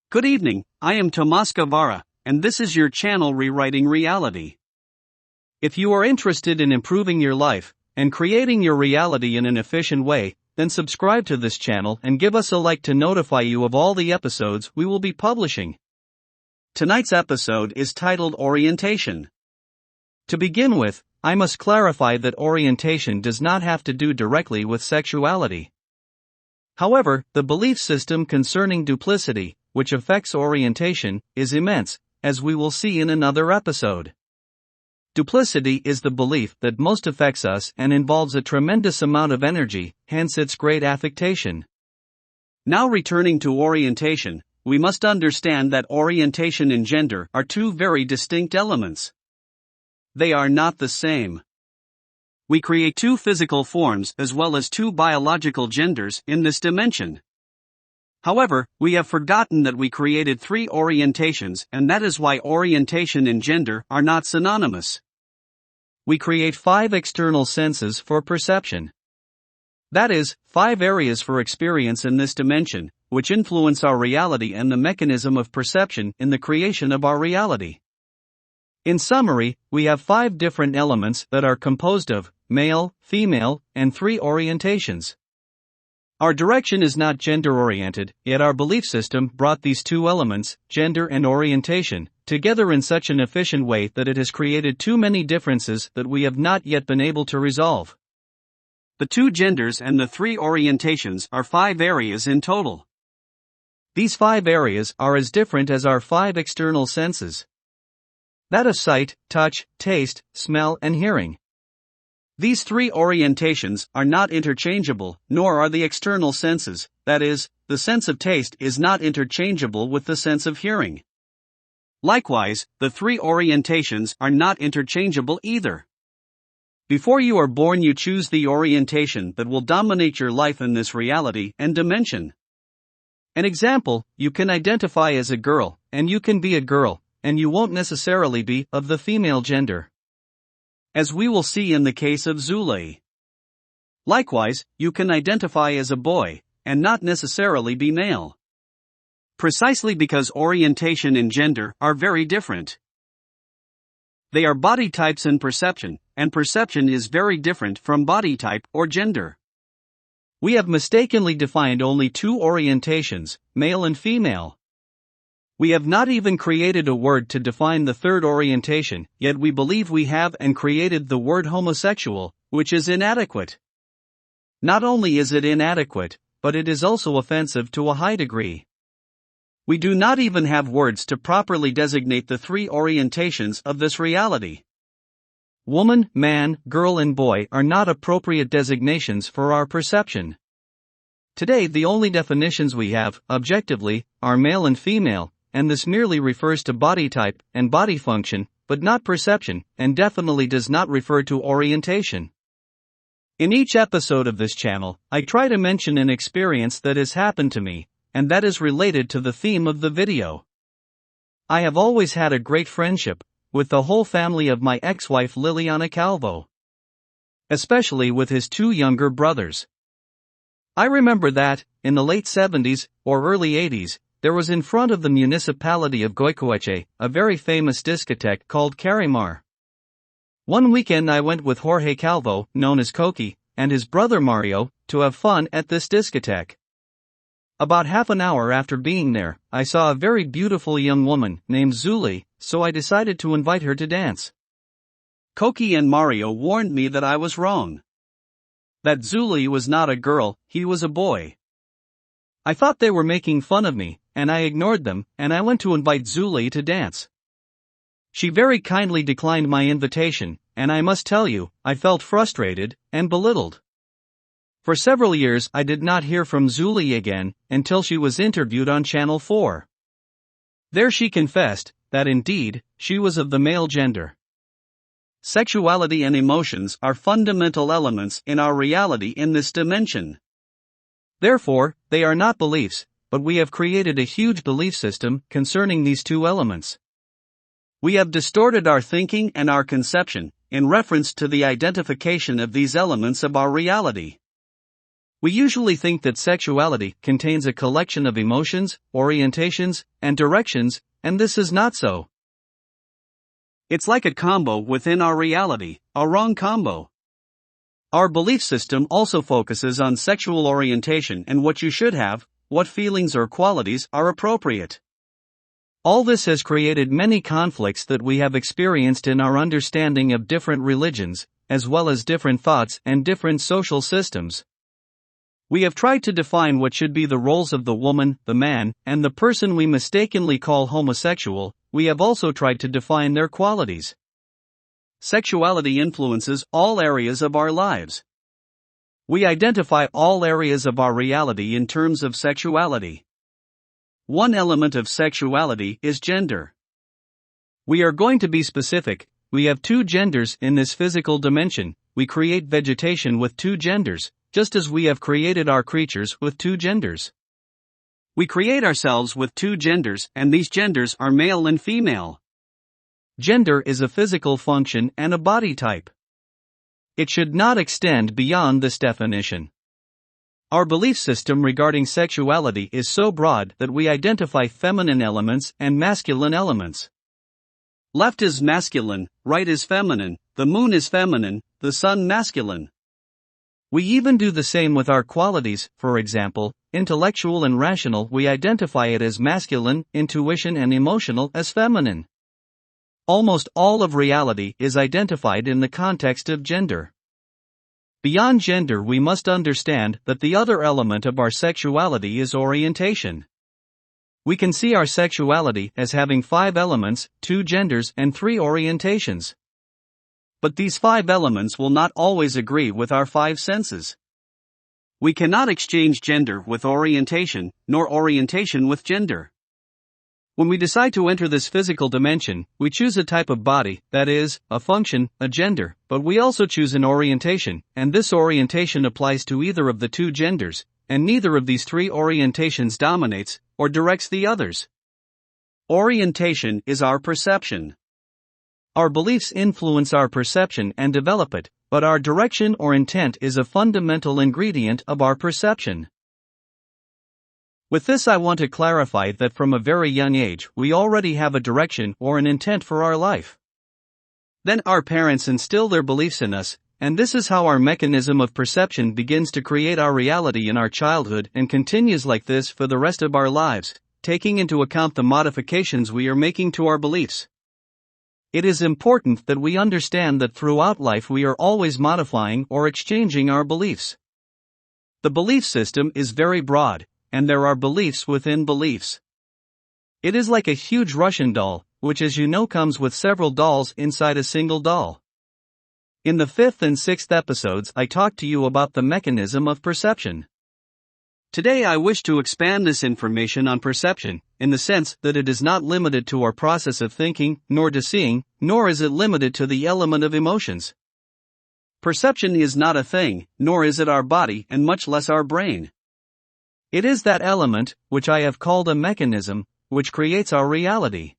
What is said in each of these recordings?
Good evening, I am Tomas Guevara, and this is your channel Rewriting Reality. If you are interested in improving your life and creating your reality in an efficient way, then subscribe to this channel and give us a like to notify you of all the episodes we will be publishing. Tonight's episode is titled Orientation. To begin with, I must clarify that orientation does not have to do directly with sexuality. However, the belief system concerning duplicity, which affects orientation, is immense, as we will see in another episode. Duplicity is the belief that most affects us and involves a tremendous amount of energy, hence its great affectation. Now returning to orientation, we must understand that orientation and gender are two very distinct elements. They are not the same. We create two physical forms as well as two biological genders in this dimension. However, we have forgotten that we created three orientations, and that is why orientation and gender are not synonymous. We create 5 external senses for perception. That is, 5 areas for experience in this dimension, which influence our reality and the mechanism of perception in the creation of our reality. In summary, we have 5 different elements that are composed of male, female, and 3 orientations. Our direction is not gender-oriented, yet our belief system brought these 2 elements, gender and orientation, together in such an efficient way that it has created too many differences that we have not yet been able to resolve. The 2 genders and the 3 orientations are 5 areas in total. These 5 areas are as different as our 5 external senses. That of sight, touch, taste, smell, and hearing. These 3 orientations are not interchangeable, nor are the external senses, that is, the sense of taste is not interchangeable with the sense of hearing. Likewise, the 3 orientations are not interchangeable either. Before you are born, you choose the orientation that will dominate your life in this reality and dimension. An example, you can identify as a girl, and you can be a girl, and you won't necessarily be of the female gender, as we will see in the case of Zulay. Likewise, you can identify as a boy, and not necessarily be male. Precisely because orientation and gender are very different. They are body types and perception is very different from body type or gender. We have mistakenly defined only 2 orientations, male and female. We have not even created a word to define the 3rd orientation, yet we believe we have and created the word homosexual, which is inadequate. Not only is it inadequate, but it is also offensive to a high degree. We do not even have words to properly designate the 3 orientations of this reality. Woman, man, girl, and boy are not appropriate designations for our perception. Today, the only definitions we have, objectively, are male and female, and this merely refers to body type and body function, but not perception, and definitely does not refer to orientation. In each episode of this channel, I try to mention an experience that has happened to me, and that is related to the theme of the video. I have always had a great friendship with the whole family of my ex-wife Liliana Calvo, especially with his 2 younger brothers. I remember that, in the late 70s or early 80s, there was in front of the municipality of Goicoechea a very famous discotheque called Carimar. One weekend I went with Jorge Calvo, known as Coqui, and his brother Mario, to have fun at this discotheque. About half an hour after being there, I saw a very beautiful young woman named Zulay, so I decided to invite her to dance. Coqui and Mario warned me that I was wrong. That Zulay was not a girl, he was a boy. I thought they were making fun of me, and I ignored them, and I went to invite Zulay to dance. She very kindly declined my invitation, and I must tell you, I felt frustrated and belittled. For several years I did not hear from Zulay again, until she was interviewed on Channel 4. There she confessed that indeed, she was of the male gender. Sexuality and emotions are fundamental elements in our reality in this dimension. Therefore, they are not beliefs, but we have created a huge belief system concerning these 2 elements. We have distorted our thinking and our conception, in reference to the identification of these elements of our reality. We usually think that sexuality contains a collection of emotions, orientations, and directions, and this is not so. It's like a combo within our reality, a wrong combo. Our belief system also focuses on sexual orientation and what you should have, what feelings or qualities are appropriate. All this has created many conflicts that we have experienced in our understanding of different religions, as well as different thoughts and different social systems. We have tried to define what should be the roles of the woman, the man, and the person we mistakenly call homosexual. We have also tried to define their qualities. Sexuality influences all areas of our lives. We identify all areas of our reality in terms of sexuality. One element of sexuality is gender. We are going to be specific. We have two genders in this physical dimension. We create vegetation with two genders, just as we have created our creatures with two genders. We create ourselves with two genders, and these genders are male and female. Gender is a physical function and a body type. It should not extend beyond this definition. Our belief system regarding sexuality is so broad that we identify feminine elements and masculine elements. Left is masculine, right is feminine, the moon is feminine, the sun masculine. We even do the same with our qualities. For example, intellectual and rational, we identify it as masculine, intuition and emotional as feminine. Almost all of reality is identified in the context of gender. Beyond gender, we must understand that the other element of our sexuality is orientation. We can see our sexuality as having 5 elements, 2 genders and 3 orientations. But these 5 elements will not always agree with our 5 senses. We cannot exchange gender with orientation, nor orientation with gender. When we decide to enter this physical dimension, we choose a type of body, that is, a function, a gender, but we also choose an orientation, and this orientation applies to either of the 2 genders, and neither of these 3 orientations dominates or directs the others. Orientation is our perception. Our beliefs influence our perception and develop it, but our direction or intent is a fundamental ingredient of our perception. With this, I want to clarify that from a very young age, we already have a direction or an intent for our life. Then our parents instill their beliefs in us, and this is how our mechanism of perception begins to create our reality in our childhood and continues like this for the rest of our lives, taking into account the modifications we are making to our beliefs. It is important that we understand that throughout life we are always modifying or exchanging our beliefs. The belief system is very broad, and there are beliefs within beliefs. It is like a huge Russian doll, which, as you know, comes with several dolls inside a single doll. In the 5th and 6th episodes, I talked to you about the mechanism of perception. Today I wish to expand this information on perception, in the sense that it is not limited to our process of thinking, nor to seeing, nor is it limited to the element of emotions. Perception is not a thing, nor is it our body and much less our brain. It is that element, which I have called a mechanism, which creates our reality.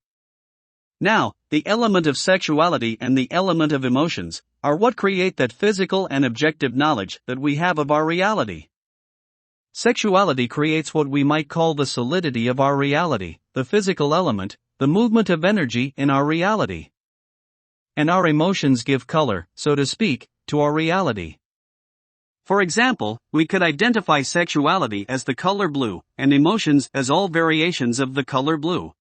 Now, the element of sexuality and the element of emotions are what create that physical and objective knowledge that we have of our reality. Sexuality creates what we might call the solidity of our reality, the physical element, the movement of energy in our reality. And our emotions give color, so to speak, to our reality. For example, we could identify sexuality as the color blue, and emotions as all variations of the color blue.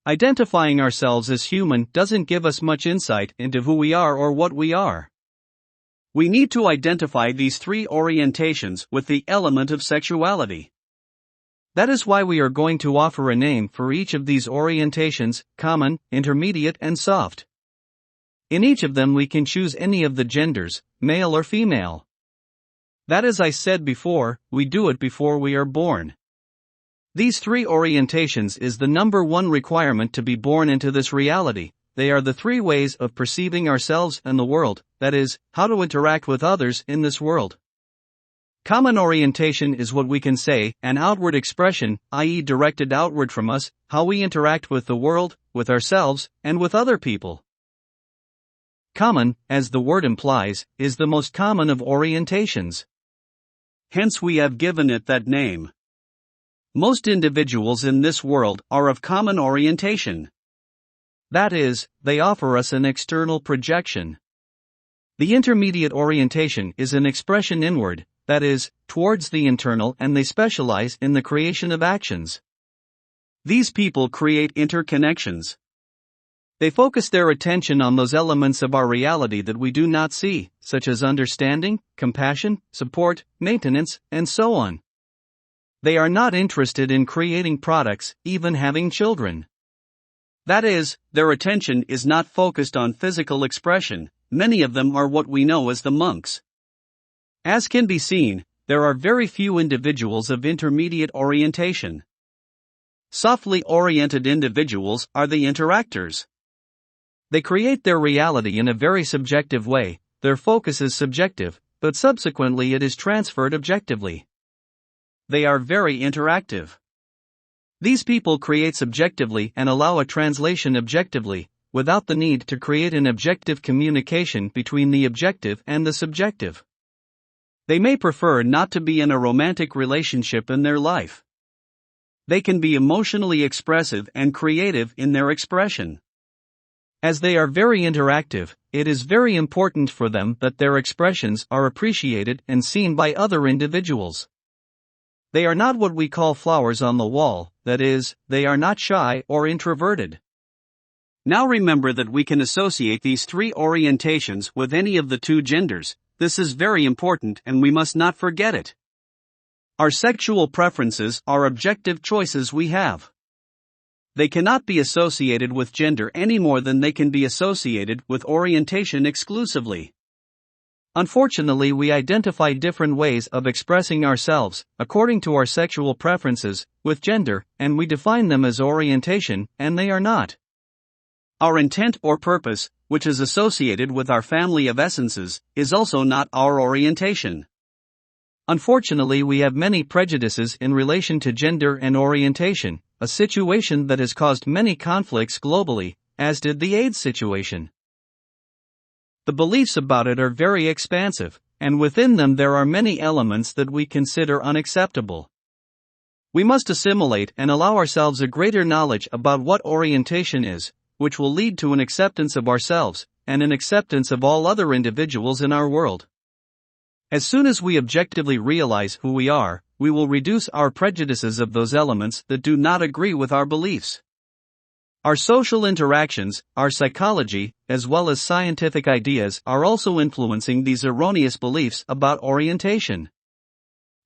Identifying ourselves as human doesn't give us much insight into who we are or what we are. We need to identify these 3 orientations with the element of sexuality. That is why we are going to offer a name for each of these orientations: common, intermediate, and soft. In each of them we can choose any of the genders, male or female. That, as I said before, we do it before we are born. These 3 orientations is the number 1 requirement to be born into this reality. They are the 3 ways of perceiving ourselves and the world, that is, how to interact with others in this world. Common orientation is what we can say, an outward expression, i.e. directed outward from us, how we interact with the world, with ourselves, and with other people. Common, as the word implies, is the most common of orientations. hence we have given it that name. Most individuals in this world are of common orientation. That is, they offer us an external projection. The intermediate orientation is an expression inward, that is, towards the internal, and they specialize in the creation of actions. These people create interconnections. They focus their attention on those elements of our reality that we do not see, such as understanding, compassion, support, maintenance, and so on. They are not interested in creating products, even having children. That is, their attention is not focused on physical expression. Many of them are what we know as the monks. As can be seen, there are very few individuals of intermediate orientation. Softly oriented individuals are the interactors. They create their reality in a very subjective way. Their focus is subjective, but subsequently it is transferred objectively. They are very interactive. These people create subjectively and allow a translation objectively, without the need to create an objective communication between the objective and the subjective. They may prefer not to be in a romantic relationship in their life. They can be emotionally expressive and creative in their expression. As they are very interactive, it is very important for them that their expressions are appreciated and seen by other individuals. They are not what we call flowers on the wall, that is, they are not shy or introverted. Now remember that we can associate these three orientations with any of the two genders. This is very important and we must not forget it. Our sexual preferences are objective choices we have. They cannot be associated with gender any more than they can be associated with orientation exclusively. Unfortunately, we identify different ways of expressing ourselves, according to our sexual preferences, with gender, and we define them as orientation, and they are not. Our intent or purpose, which is associated with our family of essences, is also not our orientation. Unfortunately, we have many prejudices in relation to gender and orientation, a situation that has caused many conflicts globally, as did the AIDS situation. The beliefs about it are very expansive, and within them there are many elements that we consider unacceptable. We must assimilate and allow ourselves a greater knowledge about what orientation is, which will lead to an acceptance of ourselves, and an acceptance of all other individuals in our world. As soon as we objectively realize who we are, we will reduce our prejudices of those elements that do not agree with our beliefs. Our social interactions, our psychology, as well as scientific ideas are also influencing these erroneous beliefs about orientation.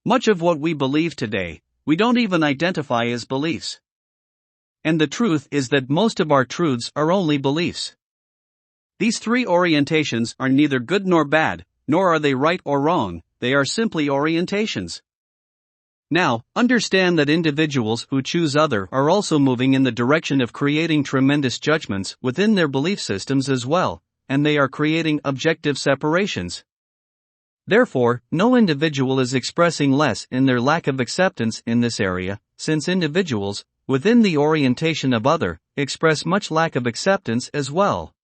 Much of what we believe today, we don't even identify as beliefs. And the truth is that most of our truths are only beliefs. These three orientations are neither good nor bad, nor are they right or wrong, they are simply orientations. Now, understand that individuals who choose other are also moving in the direction of creating tremendous judgments within their belief systems as well, and they are creating objective separations. Therefore, no individual is expressing less in their lack of acceptance in this area, since individuals, within the orientation of other, express much lack of acceptance as well.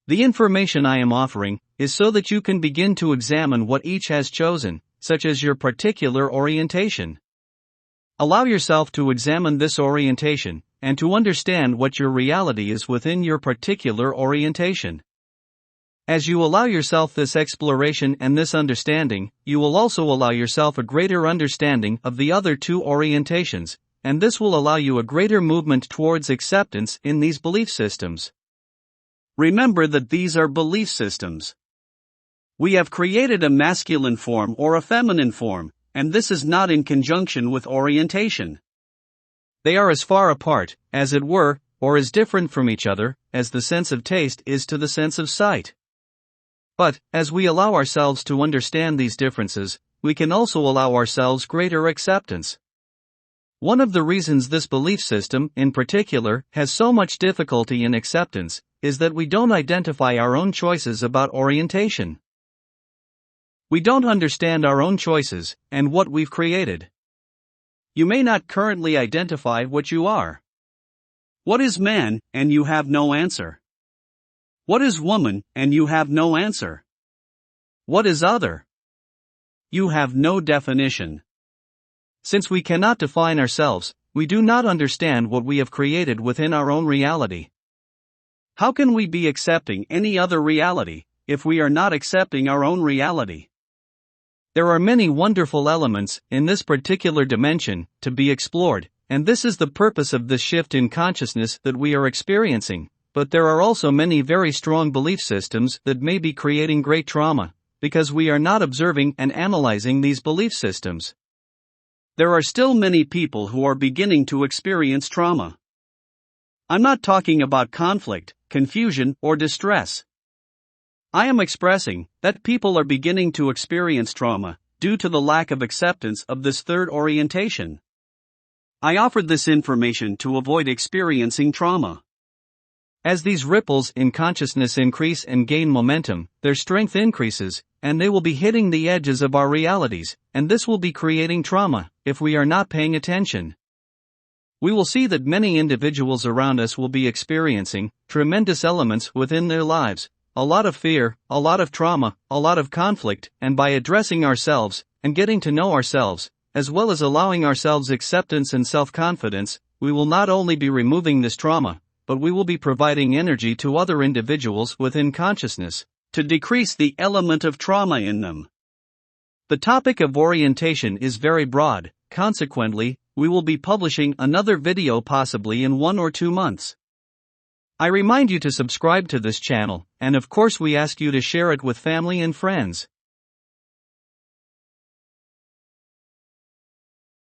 The information I am offering is so that you can begin to examine what each has chosen, such as your particular orientation. Allow yourself to examine this orientation, and to understand what your reality is within your particular orientation. As you allow yourself this exploration and this understanding, you will also allow yourself a greater understanding of the other two orientations, and this will allow you a greater movement towards acceptance in these belief systems. Remember that these are belief systems. We have created a masculine form or a feminine form, and this is not in conjunction with orientation. They are as far apart, as it were, or as different from each other, as the sense of taste is to the sense of sight. But, as we allow ourselves to understand these differences, we can also allow ourselves greater acceptance. One of the reasons this belief system, in particular, has so much difficulty in acceptance, is that we don't identify our own choices about orientation. We don't understand our own choices, and what we've created. You may not currently identify what you are. What is man, and you have no answer? What is woman, and you have no answer? What is other? You have no definition. Since we cannot define ourselves, we do not understand what we have created within our own reality. How can we be accepting any other reality if we are not accepting our own reality? There are many wonderful elements in this particular dimension to be explored, and this is the purpose of this shift in consciousness that we are experiencing. But there are also many very strong belief systems that may be creating great trauma, because we are not observing and analyzing these belief systems. There are still many people who are beginning to experience trauma. I'm not talking about conflict, confusion, or distress. I am expressing that people are beginning to experience trauma due to the lack of acceptance of this third orientation. I offered this information to avoid experiencing trauma. As these ripples in consciousness increase and gain momentum, their strength increases, and they will be hitting the edges of our realities, and this will be creating trauma if we are not paying attention. We will see that many individuals around us will be experiencing tremendous elements within their lives, a lot of fear, a lot of trauma, a lot of conflict, and by addressing ourselves and getting to know ourselves, as well as allowing ourselves acceptance and self-confidence, we will not only be removing this trauma, but we will be providing energy to other individuals within consciousness to decrease the element of trauma in them. The topic of orientation is very broad, consequently, we will be publishing another video possibly in 1 or 2 months. I remind you to subscribe to this channel, and of course we ask you to share it with family and friends.